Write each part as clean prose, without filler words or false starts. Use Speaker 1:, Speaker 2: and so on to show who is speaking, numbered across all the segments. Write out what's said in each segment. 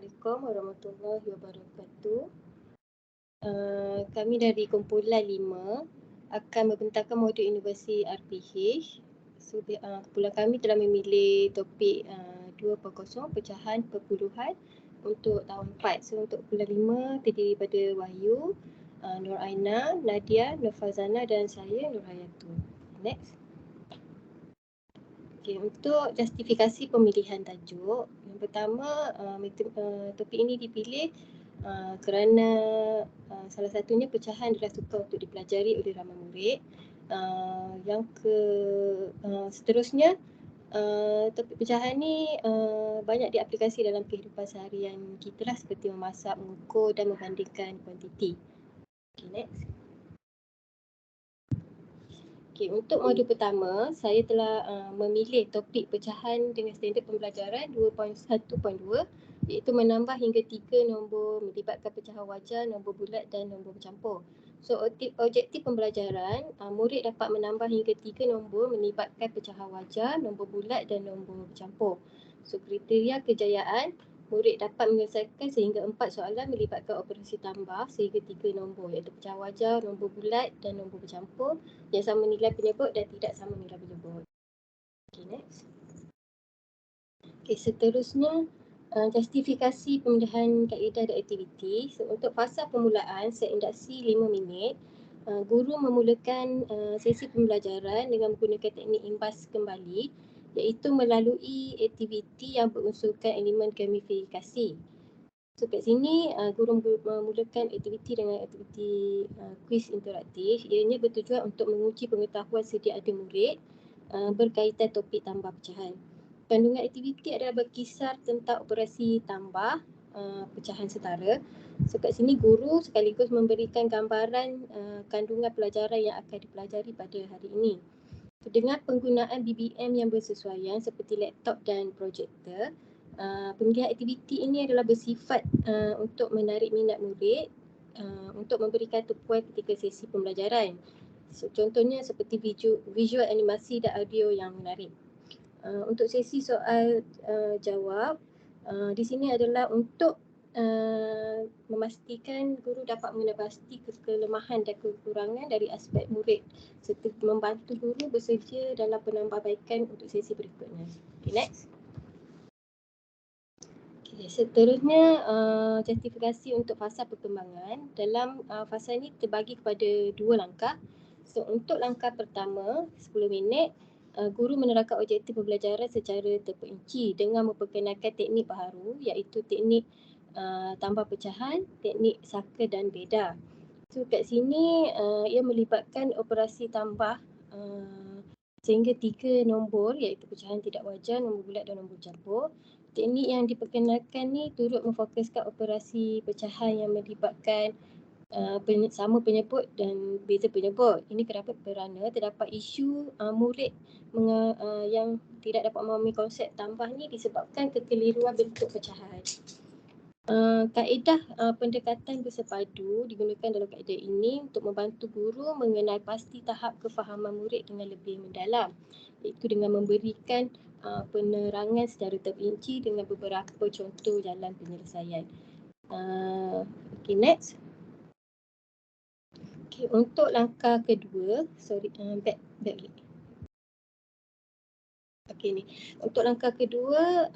Speaker 1: Assalamualaikum warahmatullahi wabarakatuh. Kami dari kumpulan 5 akan membentangkan modul inovasi RPH. So, kumpulan kami telah memilih topik 2.0 pecahan perpuluhan untuk tahun 4. So, untuk kumpulan 5 terdiri daripada Wahyu, Nur Aina, Nadia, Nur Fazana dan saya Nur Hayatul. Next. Okay, untuk justifikasi pemilihan tajuk, yang pertama topik ini dipilih kerana salah satunya pecahan adalah sukar untuk dipelajari oleh ramai murid. Seterusnya topik pecahan ni banyak diaplikasi dalam kehidupan seharian kita lah, seperti memasak, mengukur dan membandingkan kuantiti. Okay, next. Okay, untuk modul pertama, saya telah memilih topik pecahan dengan standard pembelajaran 2.1.2, iaitu menambah hingga 3 nombor melibatkan pecahan wajar, nombor bulat dan nombor bercampur. So, objektif pembelajaran, murid dapat menambah hingga 3 nombor melibatkan pecahan wajar, nombor bulat dan nombor bercampur. So, kriteria kejayaan, murid dapat menyelesaikan sehingga 4 soalan melibatkan operasi tambah sehingga 3 nombor, iaitu pecahan wajar, nombor bulat dan nombor bercampur yang sama nilai penyebut dan tidak sama nilai penyebut. Okay, next. Okay, seterusnya justifikasi pemilihan kaedah dan aktiviti. So, untuk fasa permulaan set induksi 5 minit, guru memulakan sesi pembelajaran dengan menggunakan teknik imbas kembali, iaitu melalui aktiviti yang berunsurkan elemen gamifikasi. So, kat sini guru memulakan aktiviti dengan aktiviti kuis interaktif. Ianya bertujuan untuk menguji pengetahuan sedia ada murid berkaitan topik tambah pecahan. Kandungan aktiviti adalah berkisar tentang operasi tambah pecahan setara. So, kat sini guru sekaligus memberikan gambaran kandungan pelajaran yang akan dipelajari pada hari ini. Dengan penggunaan BBM yang bersesuaian seperti laptop dan projektor, pemilihan aktiviti ini adalah bersifat untuk menarik minat murid untuk memberikan tumpuan ketika sesi pembelajaran. So, contohnya seperti visual animasi dan audio yang menarik. Untuk sesi soal jawab, di sini adalah untuk memastikan guru dapat mengenal pasti kelemahan dan kekurangan dari aspek murid serta membantu guru bersedia dalam penambahbaikan untuk sesi berikutnya. Okay, next. Okay, seterusnya justifikasi untuk fasa perkembangan. Dalam fasa ini terbagi kepada 2 langkah. So, untuk langkah pertama 10 minit, guru menerangkan objektif pembelajaran secara terperinci dengan memperkenalkan teknik baharu, iaitu teknik tambah pecahan, teknik saka dan beda. So, kat sini ia melibatkan operasi tambah sehingga 3 nombor, iaitu pecahan tidak wajar, nombor bulat dan nombor campur. Teknik yang diperkenalkan ni turut memfokuskan operasi pecahan yang melibatkan sama penyebut dan beza penyebut. Ini kenapa? Kerana terdapat isu murid yang tidak dapat memahami konsep tambah ni disebabkan kekeliruan bentuk pecahan. Kaedah pendekatan bersepadu digunakan dalam kaedah ini untuk membantu guru mengenal pasti tahap kefahaman murid dengan lebih mendalam, iaitu dengan memberikan penerangan secara terperinci dengan beberapa contoh jalan penyelesaian. Okay, next. Okay, untuk langkah kedua, back. Okay, ni. Untuk langkah kedua,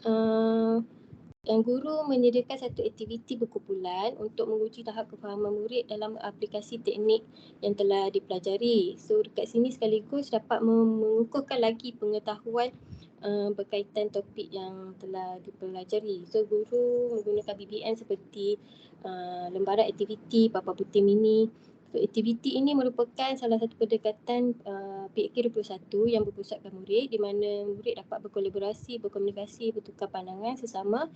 Speaker 1: yang guru menyediakan satu aktiviti berkumpulan untuk menguji tahap kefahaman murid dalam aplikasi teknik yang telah dipelajari. So, dekat sini sekaligus dapat mengukuhkan lagi pengetahuan berkaitan topik yang telah dipelajari. So, guru menggunakan BBM seperti lembaran aktiviti, papan putih mini. So, aktiviti ini merupakan salah satu pendekatan PAK21 yang berpusatkan murid, di mana murid dapat berkolaborasi, berkomunikasi, bertukar pandangan sesama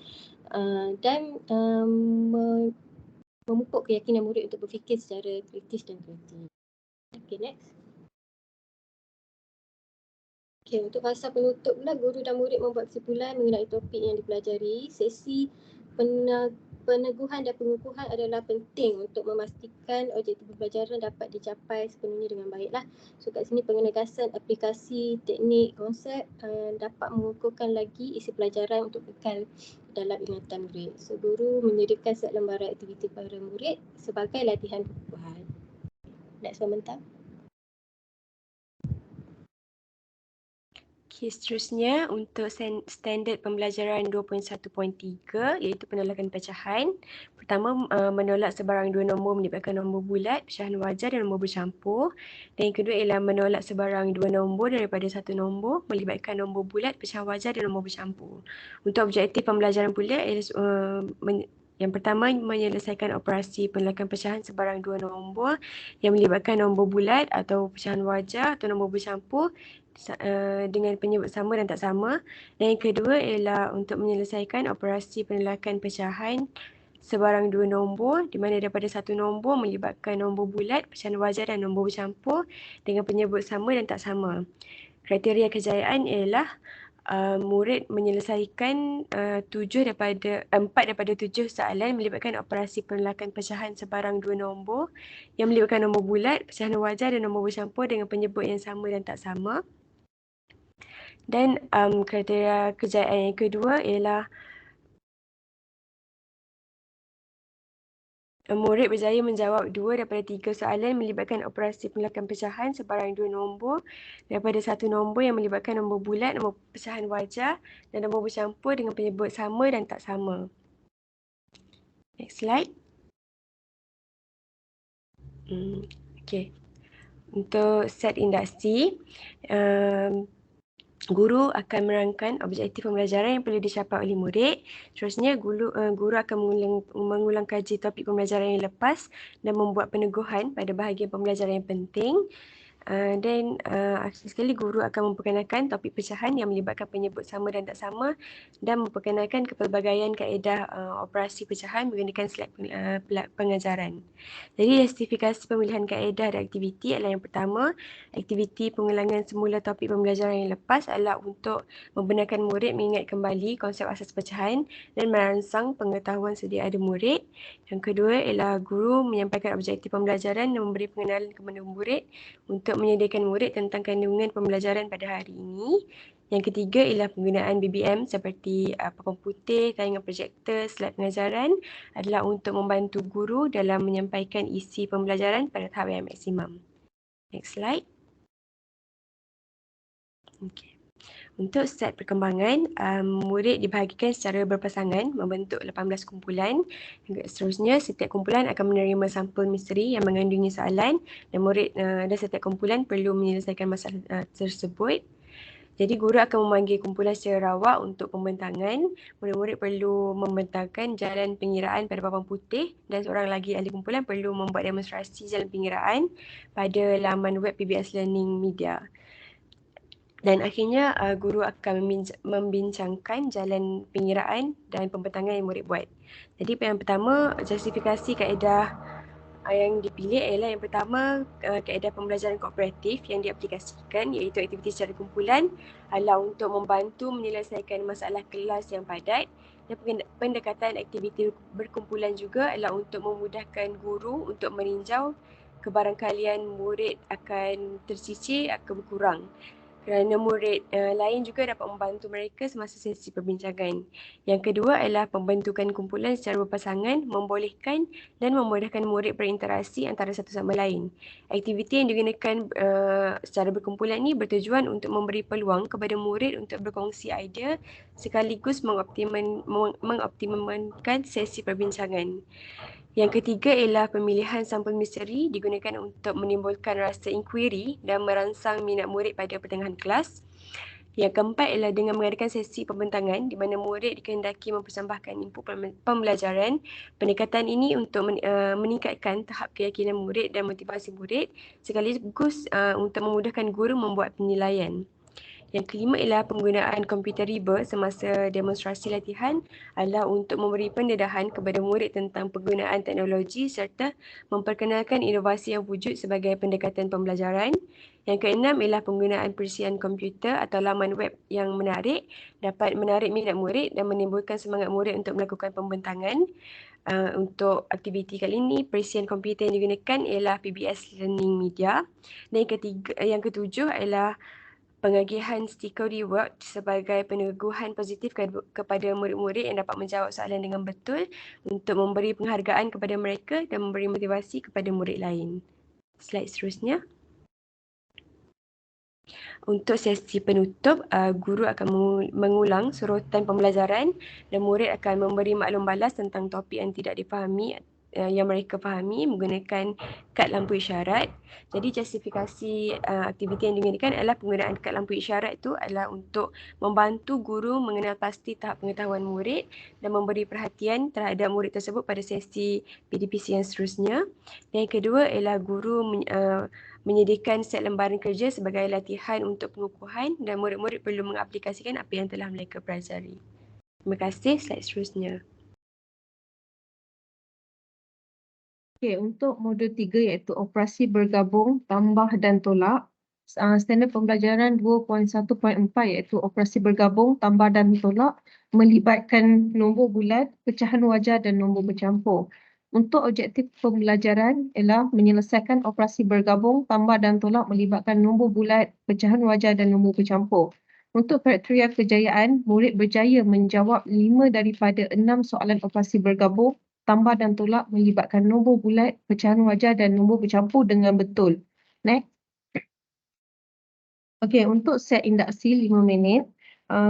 Speaker 1: dan memupuk keyakinan murid untuk berfikir secara kritis dan kreatif. Okay, next. Okay, untuk fasa penutup pula, guru dan murid membuat kesimpulan mengenai topik yang dipelajari. Sesi Peneguhan dan pengukuhan adalah penting untuk memastikan objektif pembelajaran dapat dicapai sepenuhnya dengan baiklah. So kat sini penegasan aplikasi teknik konsep dapat mengukuhkan lagi isi pelajaran untuk kekal dalam ingatan murid. So guru menyediakan set lembaran aktiviti para murid sebagai latihan pengukuhan. Next one, Mentang.
Speaker 2: Okay, seterusnya untuk standard pembelajaran 2.1.3 iaitu penolakan pecahan. Pertama, menolak sebarang dua nombor melibatkan nombor bulat, pecahan wajar dan nombor bercampur. Dan yang kedua ialah menolak sebarang dua nombor daripada satu nombor melibatkan nombor bulat, pecahan wajar dan nombor bercampur. Untuk objektif pembelajaran pula ialah yang pertama, menyelesaikan operasi penolakan pecahan sebarang dua nombor yang melibatkan nombor bulat atau pecahan wajar atau nombor bercampur dengan penyebut sama dan tak sama. Dan yang kedua ialah untuk menyelesaikan operasi penolakan pecahan sebarang dua nombor di mana daripada satu nombor melibatkan nombor bulat, pecahan wajar dan nombor bercampur dengan penyebut sama dan tak sama. Kriteria kejayaan ialah murid menyelesaikan 4 daripada 7 soalan melibatkan operasi penolakan pecahan sebarang dua nombor yang melibatkan nombor bulat, pecahan wajar dan nombor bercampur dengan penyebut yang sama dan tak sama. Dan kriteria kejayaan yang kedua ialah murid berjaya menjawab 2 daripada 3 soalan melibatkan operasi penolakan pecahan sebarang dua nombor daripada satu nombor yang melibatkan nombor bulat, nombor pecahan wajar dan nombor bercampur dengan penyebut sama dan tak sama. Next slide. Okay. Untuk set induksi, guru akan merangkan objektif pembelajaran yang perlu dicapai oleh murid. Seterusnya, guru akan mengulang kaji topik pembelajaran yang lepas dan membuat peneguhan pada bahagian pembelajaran yang penting. Dan akhir sekali, guru akan memperkenalkan topik pecahan yang melibatkan penyebut sama dan tak sama dan memperkenalkan kepelbagaian kaedah operasi pecahan menggunakan slide pengajaran. Jadi, justifikasi pemilihan kaedah dan aktiviti adalah yang pertama, aktiviti pengulangan semula topik pembelajaran yang lepas adalah untuk membenarkan murid mengingat kembali konsep asas pecahan dan merangsang pengetahuan sedia ada murid. Yang kedua ialah guru menyampaikan objektif pembelajaran dan memberi pengenalan kepada murid untuk menyediakan murid tentang kandungan pembelajaran pada hari ini. Yang ketiga ialah penggunaan BBM seperti papan putih, tayangan projektor, slide pengajaran adalah untuk membantu guru dalam menyampaikan isi pembelajaran pada tahap yang maksimum. Next slide. Okay. Untuk set perkembangan, murid dibahagikan secara berpasangan membentuk 18 kumpulan. Seterusnya, setiap kumpulan akan menerima sampel misteri yang mengandungi soalan dan murid dan setiap kumpulan perlu menyelesaikan masalah tersebut. Jadi, guru akan memanggil kumpulan secara rawak untuk pembentangan. Murid-murid perlu membentangkan jalan pengiraan pada papan putih dan seorang lagi ahli kumpulan perlu membuat demonstrasi jalan pengiraan pada laman web PBS Learning Media. Dan akhirnya guru akan membincangkan jalan pengiraan dan pembentangan yang murid buat. Jadi yang pertama, justifikasi kaedah yang dipilih ialah yang pertama kaedah pembelajaran kooperatif yang diaplikasikan iaitu aktiviti secara kumpulan adalah untuk membantu menyelesaikan masalah kelas yang padat dan pendekatan aktiviti berkumpulan juga adalah untuk memudahkan guru untuk meninjau kebarangkalian murid akan tercicir akan berkurang. Kerana murid lain juga dapat membantu mereka semasa sesi perbincangan. Yang kedua adalah pembentukan kumpulan secara berpasangan, membolehkan dan memudahkan murid berinteraksi antara satu sama lain. Aktiviti yang digunakan secara berkumpulan ini bertujuan untuk memberi peluang kepada murid untuk berkongsi idea sekaligus mengoptimumkan sesi perbincangan. Yang ketiga ialah pemilihan sampel misteri digunakan untuk menimbulkan rasa inquiry dan merangsang minat murid pada pertengahan kelas. Yang keempat ialah dengan mengadakan sesi pembentangan di mana murid dikehendaki mempersembahkan input pembelajaran. Pendekatan ini untuk meningkatkan tahap keyakinan murid dan motivasi murid sekaligus untuk memudahkan guru membuat penilaian. Yang kelima ialah penggunaan komputer riba semasa demonstrasi latihan adalah untuk memberi pendedahan kepada murid tentang penggunaan teknologi serta memperkenalkan inovasi yang wujud sebagai pendekatan pembelajaran. Yang keenam ialah penggunaan perisian komputer atau laman web yang menarik dapat menarik minat murid dan menimbulkan semangat murid untuk melakukan pembentangan. Untuk aktiviti kali ini, perisian komputer yang digunakan ialah PBS Learning Media. Dan yang ketujuh adalah pengagihan stiker reward sebagai peneguhan positif kepada murid-murid yang dapat menjawab soalan dengan betul untuk memberi penghargaan kepada mereka dan memberi motivasi kepada murid lain. Slide seterusnya. Untuk sesi penutup, guru akan mengulang surutan pembelajaran dan murid akan memberi maklum balas tentang topik yang tidak difahami yang mereka fahami menggunakan kad lampu isyarat. Jadi justifikasi aktiviti yang digunakan adalah penggunaan kad lampu isyarat itu adalah untuk membantu guru mengenal pasti tahap pengetahuan murid dan memberi perhatian terhadap murid tersebut pada sesi PDPC yang seterusnya. Dan yang kedua ialah guru menyediakan set lembaran kerja sebagai latihan untuk pengukuhan dan murid-murid perlu mengaplikasikan apa yang telah mereka pelajari. Terima kasih. Slide seterusnya.
Speaker 3: Okey, untuk modul 3 iaitu operasi bergabung, tambah dan tolak. Standard pembelajaran 2.1.4 iaitu operasi bergabung, tambah dan tolak melibatkan nombor bulat, pecahan wajar dan nombor bercampur. Untuk objektif pembelajaran ialah menyelesaikan operasi bergabung, tambah dan tolak melibatkan nombor bulat, pecahan wajar dan nombor bercampur. Untuk kriteria kejayaan, murid berjaya menjawab 5 daripada 6 soalan operasi bergabung, tambah dan tolak melibatkan nombor bulat, pecahan wajar dan nombor bercampur dengan betul. Next. Okey, untuk set induksi 5 minit,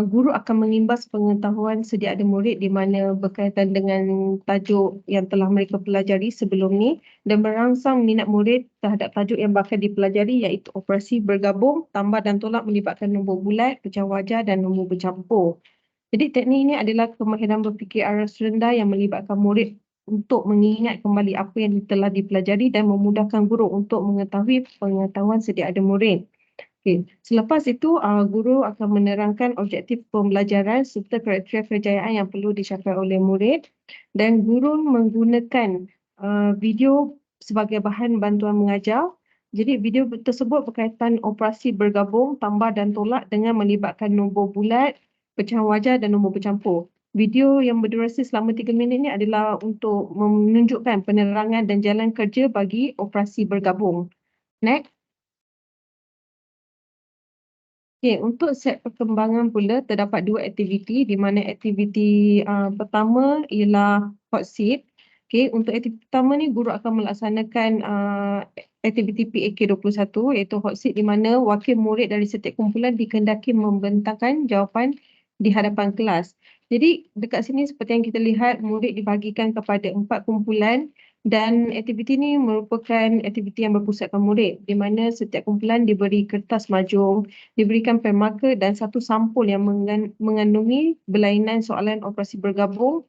Speaker 3: guru akan mengimbas pengetahuan sedia ada murid di mana berkaitan dengan tajuk yang telah mereka pelajari sebelum ni dan merangsang minat murid terhadap tajuk yang bakal dipelajari iaitu operasi bergabung, tambah dan tolak melibatkan nombor bulat, pecahan wajar dan nombor bercampur. Jadi teknik ini adalah kemahiran berfikir aras rendah yang melibatkan murid untuk mengingat kembali apa yang telah dipelajari dan memudahkan guru untuk mengetahui pengetahuan sedia ada murid. Okay. Selepas itu, guru akan menerangkan objektif pembelajaran serta kriteria kejayaan yang perlu dicapai oleh murid dan guru menggunakan video sebagai bahan bantuan mengajar. Jadi video tersebut berkaitan operasi bergabung, tambah dan tolak dengan melibatkan nombor bulat, pecahan wajar dan nombor bercampur. Video yang berdurasi selama 3 minit ini adalah untuk menunjukkan penerangan dan jalan kerja bagi operasi bergabung. Next. Okay, untuk set perkembangan pula terdapat 2 aktiviti di mana aktiviti pertama ialah hot seat. Okay, untuk aktiviti pertama ni guru akan melaksanakan aktiviti PAK21 iaitu hot seat di mana wakil murid dari setiap kumpulan dikehendaki membentangkan jawapan di hadapan kelas. Jadi dekat sini seperti yang kita lihat murid dibahagikan kepada 4 kumpulan dan aktiviti ini merupakan aktiviti yang berpusatkan murid di mana setiap kumpulan diberi kertas majung, diberikan pen marker dan satu sampul yang mengandungi berlainan soalan operasi bergabung,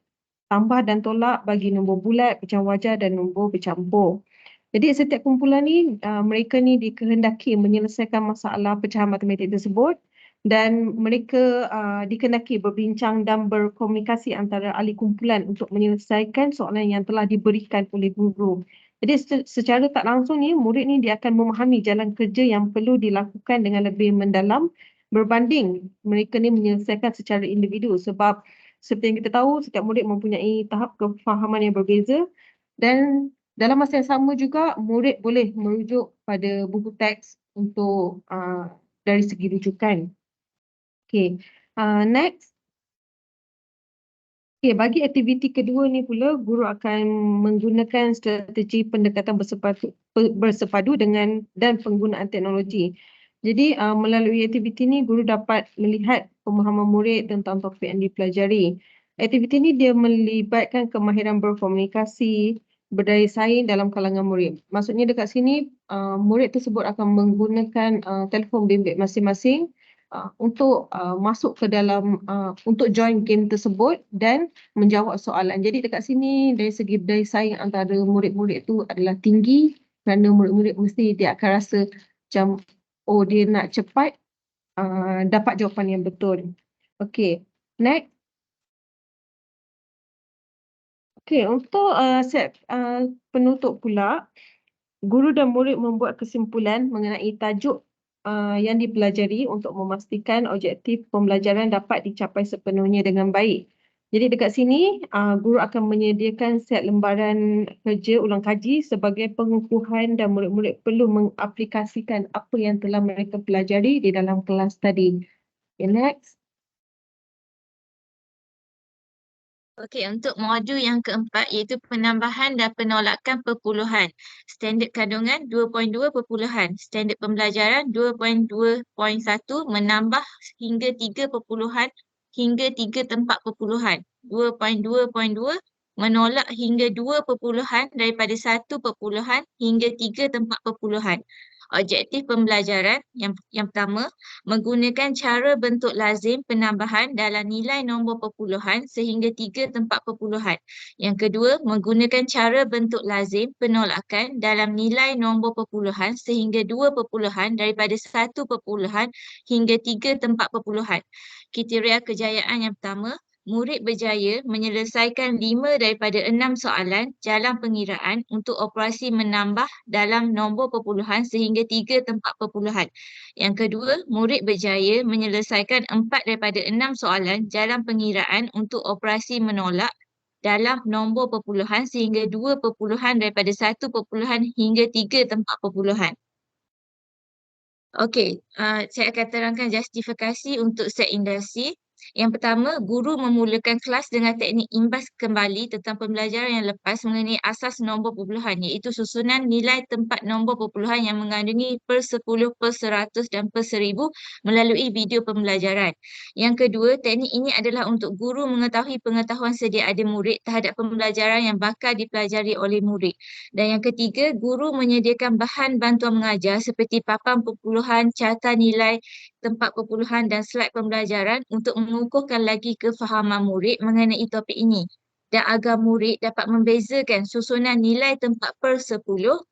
Speaker 3: tambah dan tolak bagi nombor bulat, pecahan wajar dan nombor bercampur. Jadi setiap kumpulan ni, mereka ni dikehendaki menyelesaikan masalah pecahan matematik tersebut dan mereka dikehendaki berbincang dan berkomunikasi antara ahli kumpulan untuk menyelesaikan soalan yang telah diberikan oleh guru. Jadi secara tak langsung ni, murid ni dia akan memahami jalan kerja yang perlu dilakukan dengan lebih mendalam berbanding mereka ni menyelesaikan secara individu sebab seperti yang kita tahu setiap murid mempunyai tahap kefahaman yang berbeza dan dalam masa yang sama juga murid boleh merujuk pada buku teks untuk dari segi rujukan. Okay, next. Okay, bagi aktiviti kedua ni pula, guru akan menggunakan strategi pendekatan bersepadu dengan dan penggunaan teknologi. Jadi melalui aktiviti ni, guru dapat melihat pemahaman murid tentang topik yang dipelajari. Aktiviti ni dia melibatkan kemahiran berkomunikasi, berdaya saing dalam kalangan murid. Maksudnya dekat sini, murid tersebut akan menggunakan telefon bimbit masing-masing untuk masuk ke dalam untuk join game tersebut dan menjawab soalan. Jadi dekat sini dari segi daya saing antara murid-murid itu adalah tinggi kerana murid-murid mesti dia akan rasa macam oh dia nak cepat dapat jawapan yang betul. Okey, next. Okey, untuk set penutup pula, guru dan murid membuat kesimpulan mengenai tajuk yang dipelajari untuk memastikan objektif pembelajaran dapat dicapai sepenuhnya dengan baik. Jadi dekat sini guru akan menyediakan set lembaran kerja ulang kaji sebagai pengukuhan dan murid-murid perlu mengaplikasikan apa yang telah mereka pelajari di dalam kelas tadi. Okay, next.
Speaker 4: Okey, untuk modul yang keempat iaitu penambahan dan penolakan perpuluhan. Standard kandungan 2.2 perpuluhan. Standard pembelajaran 2.2.1 menambah hingga 3 perpuluhan hingga 3 tempat perpuluhan. 2.2.2 menolak hingga 2 perpuluhan daripada 1 perpuluhan hingga 3 tempat perpuluhan. Objektif pembelajaran yang pertama, menggunakan cara bentuk lazim penambahan dalam nilai nombor perpuluhan sehingga 3 tempat perpuluhan. Yang kedua, menggunakan cara bentuk lazim penolakan dalam nilai nombor perpuluhan sehingga 2 perpuluhan daripada 1 perpuluhan hingga 3 tempat perpuluhan. Kriteria kejayaan yang pertama, murid berjaya menyelesaikan 5 daripada 6 soalan jalan pengiraan untuk operasi menambah dalam nombor perpuluhan sehingga 3 tempat perpuluhan. Yang kedua, murid berjaya menyelesaikan 4 daripada 6 soalan jalan pengiraan untuk operasi menolak dalam nombor perpuluhan sehingga 2 perpuluhan daripada 1 perpuluhan hingga 3 tempat perpuluhan. Okey, saya akan terangkan justifikasi untuk set industri. Yang pertama, guru memulakan kelas dengan teknik imbas kembali tentang pembelajaran yang lepas mengenai asas nombor perpuluhan iaitu susunan nilai tempat nombor perpuluhan yang mengandungi per 10, per 100 dan per 1000 melalui video pembelajaran. Yang kedua, teknik ini adalah untuk guru mengetahui pengetahuan sedia ada murid terhadap pembelajaran yang bakal dipelajari oleh murid. Dan yang ketiga, guru menyediakan bahan bantuan mengajar seperti papan perpuluhan, carta nilai, tempat perpuluhan dan slide pembelajaran untuk mengukuhkan lagi kefahaman murid mengenai topik ini dan agar murid dapat membezakan susunan nilai tempat per 10,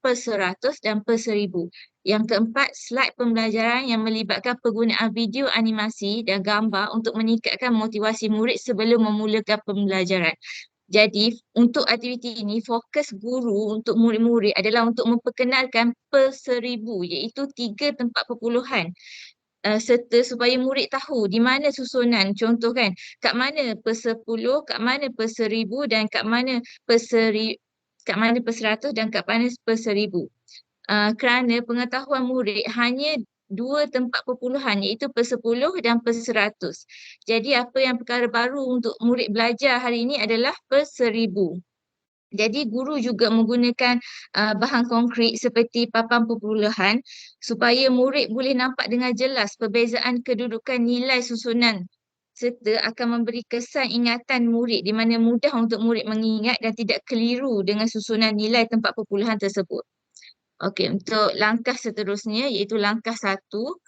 Speaker 4: per 100 dan per 1000. Yang keempat, slide pembelajaran yang melibatkan penggunaan video animasi dan gambar untuk meningkatkan motivasi murid sebelum memulakan pembelajaran. Jadi, untuk aktiviti ini, fokus guru untuk murid-murid adalah untuk memperkenalkan per 1000 iaitu 3 tempat perpuluhan. Serta supaya murid tahu di mana susunan, contoh kan, kat mana per 10, kat mana per 1000 dan kat mana per 100 dan kat mana per 1000. Kerana pengetahuan murid hanya 2 tempat perpuluhan iaitu per 10 dan per 100. Jadi apa yang perkara baru untuk murid belajar hari ini adalah per 1000. Jadi guru juga menggunakan bahan konkret seperti papan perpuluhan supaya murid boleh nampak dengan jelas perbezaan kedudukan nilai susunan serta akan memberi kesan ingatan murid di mana mudah untuk murid mengingat dan tidak keliru dengan susunan nilai tempat perpuluhan tersebut. Okey, untuk langkah seterusnya iaitu langkah 1,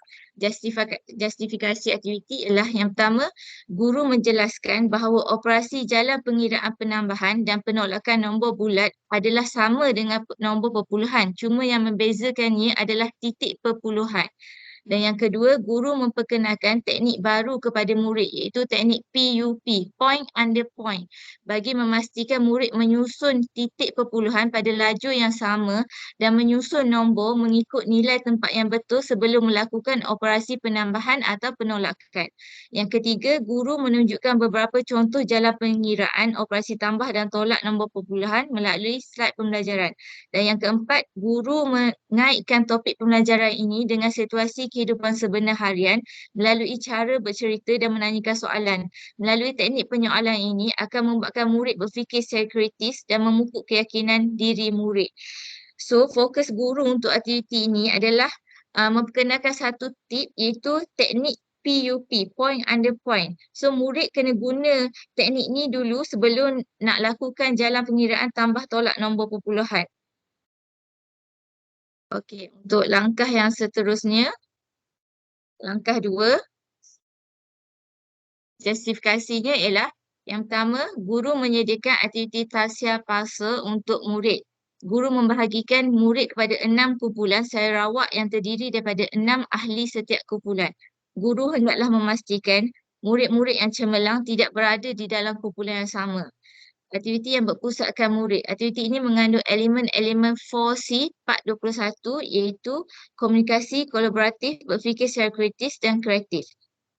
Speaker 4: justifikasi aktiviti ialah yang pertama, guru menjelaskan bahawa operasi jalan pengiraan penambahan dan penolakan nombor bulat adalah sama dengan nombor perpuluhan, cuma yang membezakannya adalah titik perpuluhan. Dan yang kedua, guru memperkenalkan teknik baru kepada murid iaitu teknik PUP, point under point, bagi memastikan murid menyusun titik perpuluhan pada lajur yang sama dan menyusun nombor mengikut nilai tempat yang betul sebelum melakukan operasi penambahan atau penolakan. Yang ketiga, guru menunjukkan beberapa contoh jalan pengiraan operasi tambah dan tolak nombor perpuluhan melalui slide pembelajaran. Dan yang keempat, guru mengaitkan topik pembelajaran ini dengan situasi kehidupan sebenar harian melalui cara bercerita dan menanyakan soalan. Melalui teknik penyoalan ini akan membuatkan murid berfikir secara kritis dan memupuk keyakinan diri murid. So, fokus guru untuk aktiviti ini adalah memperkenalkan satu tip iaitu teknik PUP, point under point. So, murid kena guna teknik ni dulu sebelum nak lakukan jalan pengiraan tambah tolak nombor perpuluhan. Okey, untuk langkah yang seterusnya, langkah 2, justifikasinya ialah yang pertama, guru menyediakan aktiviti tausiah palsa untuk murid. Guru membahagikan murid kepada 6 kumpulan sarawak yang terdiri daripada 6 ahli setiap kumpulan. Guru hendaklah memastikan murid-murid yang cemerlang tidak berada di dalam kumpulan yang sama. Aktiviti yang berpusatkan murid. Aktiviti ini mengandung elemen-elemen 4C, part 21 iaitu komunikasi, kolaboratif, berfikir secara kritis dan kreatif.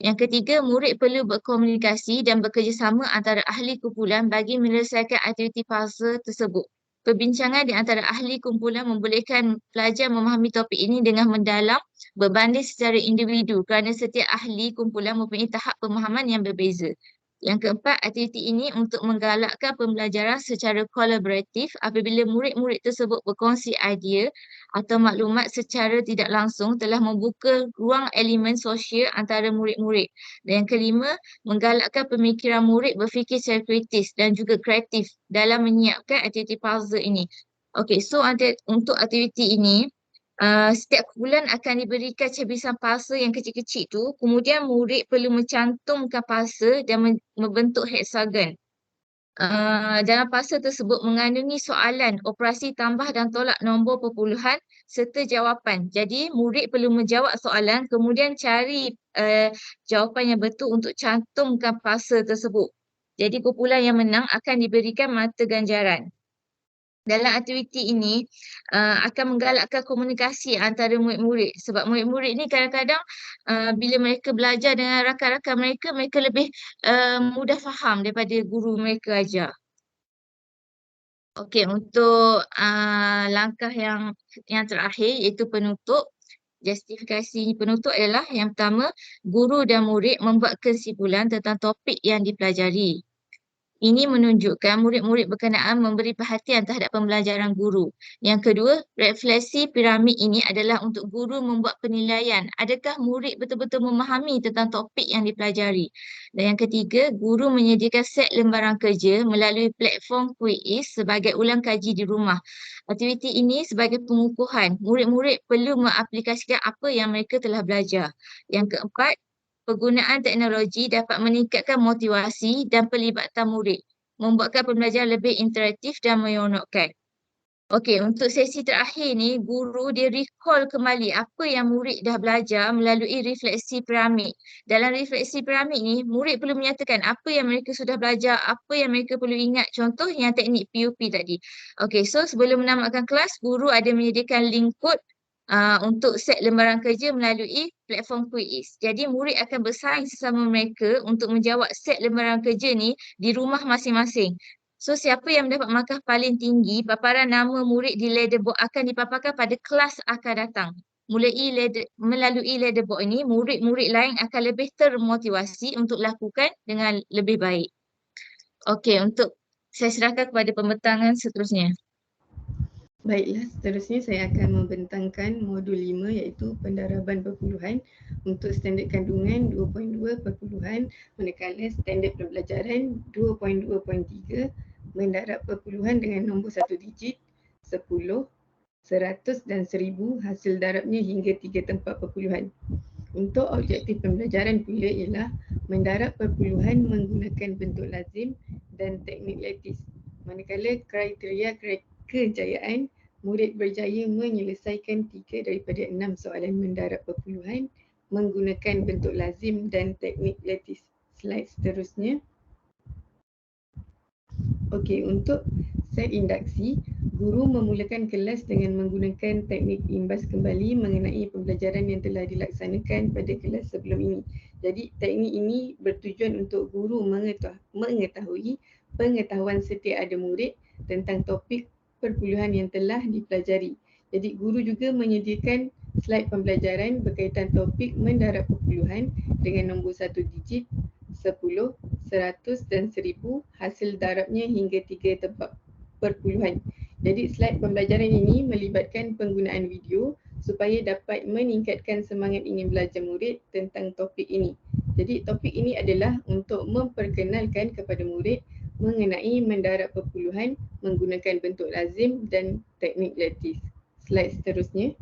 Speaker 4: Yang ketiga, murid perlu berkomunikasi dan bekerjasama antara ahli kumpulan bagi menyelesaikan aktiviti puzzle tersebut. Perbincangan di antara ahli kumpulan membolehkan pelajar memahami topik ini dengan mendalam berbanding secara individu kerana setiap ahli kumpulan mempunyai tahap pemahaman yang berbeza. Yang keempat, aktiviti ini untuk menggalakkan pembelajaran secara kolaboratif apabila murid-murid tersebut berkongsi idea atau maklumat secara tidak langsung telah membuka ruang elemen sosial antara murid-murid. Dan yang kelima, menggalakkan pemikiran murid berfikir secara kritis dan juga kreatif dalam menyiapkan aktiviti puzzle ini. Okey, so untuk aktiviti ini, setiap bulan akan diberikan cabisan puzzle yang kecil-kecil tu, kemudian murid perlu mencantumkan puzzle dan membentuk heksagon. Dalam puzzle tersebut mengandungi soalan, operasi tambah dan tolak nombor perpuluhan serta jawapan. Jadi murid perlu menjawab soalan kemudian cari jawapan yang betul untuk cantumkan puzzle tersebut. Jadi kumpulan yang menang akan diberikan mata ganjaran. Dalam aktiviti ini akan menggalakkan komunikasi antara murid-murid sebab murid-murid ni kadang-kadang bila mereka belajar dengan rakan-rakan mereka, mereka lebih mudah faham daripada guru mereka ajar. Okey, untuk langkah yang terakhir iaitu penutup. Justifikasi penutup adalah yang pertama, guru dan murid membuat kesimpulan tentang topik yang dipelajari. Ini menunjukkan murid-murid berkenaan memberi perhatian terhadap pembelajaran guru. Yang kedua, refleksi piramid ini adalah untuk guru membuat penilaian. Adakah murid betul-betul memahami tentang topik yang dipelajari? Dan yang ketiga, guru menyediakan set lembaran kerja melalui platform quiz sebagai ulang kaji di rumah. Aktiviti ini sebagai pengukuhan. Murid-murid perlu mengaplikasikan apa yang mereka telah belajar. Yang keempat, penggunaan teknologi dapat meningkatkan motivasi dan pelibatan murid, membuatkan pembelajaran lebih interaktif dan menyeronokkan. Okey, untuk sesi terakhir ni, guru dia recall kembali apa yang murid dah belajar melalui refleksi piramid. Dalam refleksi piramid ni, murid perlu menyatakan apa yang mereka sudah belajar, apa yang mereka perlu ingat. Contoh yang teknik PUP tadi. Okey, so sebelum menamatkan kelas, guru ada menyediakan link kod untuk set lembaran kerja melalui platform quiz. Jadi murid akan bersaing sesama mereka untuk menjawab set lembaran kerja ni di rumah masing-masing. So siapa yang mendapat markah paling tinggi, paparan nama murid di leaderboard akan dipaparkan pada kelas akan datang. Melalui leaderboard ini, murid-murid lain akan lebih termotivasi untuk lakukan dengan lebih baik. Okey, untuk saya serahkan kepada pembentangan seterusnya.
Speaker 5: Baiklah, seterusnya saya akan membentangkan modul 5 iaitu pendaraban perpuluhan untuk standard kandungan 2.2 perpuluhan manakala standard pembelajaran 2.2.3 mendarab perpuluhan dengan nombor 1 digit, 10, 100 dan 1000 hasil darabnya hingga 3 tempat perpuluhan. Untuk objektif pembelajaran pula ialah mendarab perpuluhan menggunakan bentuk lazim dan teknik lattice. Manakala kriteria kejayaan, murid berjaya menyelesaikan 3 daripada 6 soalan mendarab perpuluhan menggunakan bentuk lazim dan teknik lattice. Slide seterusnya. Okey, untuk set induksi, guru memulakan kelas dengan menggunakan teknik imbas kembali mengenai pembelajaran yang telah dilaksanakan pada kelas sebelum ini. Jadi teknik ini bertujuan untuk guru mengetahui pengetahuan setiap ada murid tentang topik perpuluhan yang telah dipelajari. Jadi guru juga menyediakan slide pembelajaran berkaitan topik mendarab perpuluhan dengan nombor 1 digit, 10, 100 dan 1000 hasil darabnya hingga 3 tempat perpuluhan. Jadi slide pembelajaran ini melibatkan penggunaan video supaya dapat meningkatkan semangat ingin belajar murid tentang topik ini. Jadi topik ini adalah untuk memperkenalkan kepada murid mengenai mendarab perpuluhan menggunakan bentuk lazim dan teknik lattice. Slide seterusnya.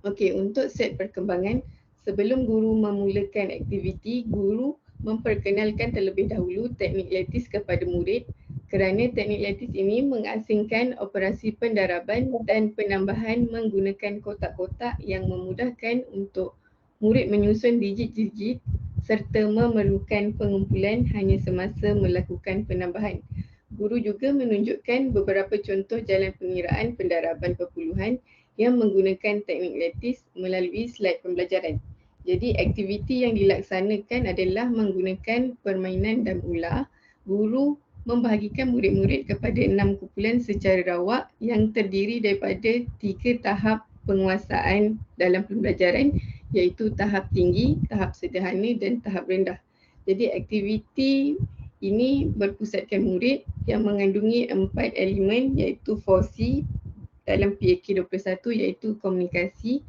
Speaker 5: Okey, untuk set perkembangan, sebelum guru memulakan aktiviti, guru memperkenalkan terlebih dahulu teknik lattice kepada murid kerana teknik lattice ini mengasingkan operasi pendaraban dan penambahan menggunakan kotak-kotak yang memudahkan untuk murid menyusun digit-digit serta memerlukan pengumpulan hanya semasa melakukan penambahan. Guru juga menunjukkan beberapa contoh jalan pengiraan pendaraban perpuluhan yang menggunakan teknik lattice melalui slide pembelajaran. Jadi aktiviti yang dilaksanakan adalah menggunakan permainan dan ular. Guru membahagikan murid-murid kepada 6 kumpulan secara rawak yang terdiri daripada 3 tahap penguasaan dalam pembelajaran, iaitu tahap tinggi, tahap sederhana dan tahap rendah. Jadi aktiviti ini berpusatkan murid yang mengandungi 4 elemen, iaitu 4C dalam PAK 21, iaitu komunikasi,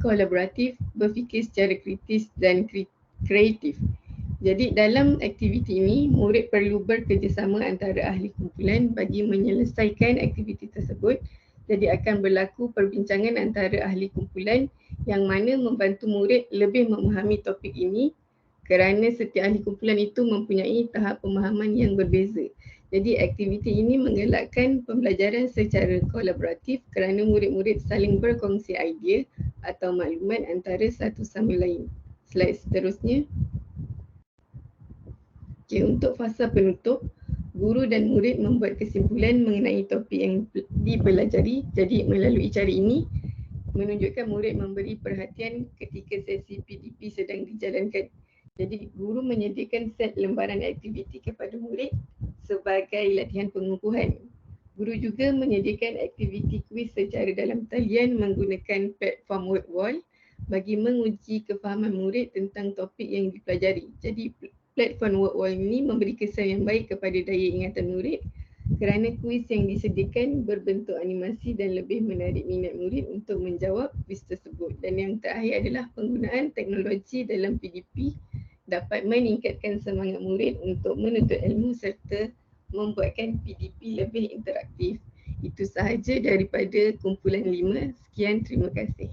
Speaker 5: kolaboratif, berfikir secara kritis dan kreatif. Jadi dalam aktiviti ini, murid perlu bekerjasama antara ahli kumpulan bagi menyelesaikan aktiviti tersebut. Jadi akan berlaku perbincangan antara ahli kumpulan yang mana membantu murid lebih memahami topik ini kerana setiap ahli kumpulan itu mempunyai tahap pemahaman yang berbeza. Jadi aktiviti ini menggalakkan pembelajaran secara kolaboratif kerana murid-murid saling berkongsi idea atau maklumat antara satu sama lain. Slide seterusnya. Okay, untuk fasa penutup, guru dan murid membuat kesimpulan mengenai topik yang dipelajari. Jadi melalui cara ini, menunjukkan murid memberi perhatian ketika sesi PDP sedang dijalankan. Jadi guru menyediakan set lembaran aktiviti kepada murid sebagai latihan pengukuhan. Guru juga menyediakan aktiviti kuis secara dalam talian menggunakan platform WordWall bagi menguji kefahaman murid tentang topik yang dipelajari. Jadi platform WordWall ini memberi kesan yang baik kepada daya ingatan murid kerana kuis yang disediakan berbentuk animasi dan lebih menarik minat murid untuk menjawab kuis tersebut. Dan yang terakhir adalah penggunaan teknologi dalam PDP dapat meningkatkan semangat murid untuk menuntut ilmu serta membuatkan PDP lebih interaktif. Itu sahaja daripada kumpulan 5. Sekian, terima kasih.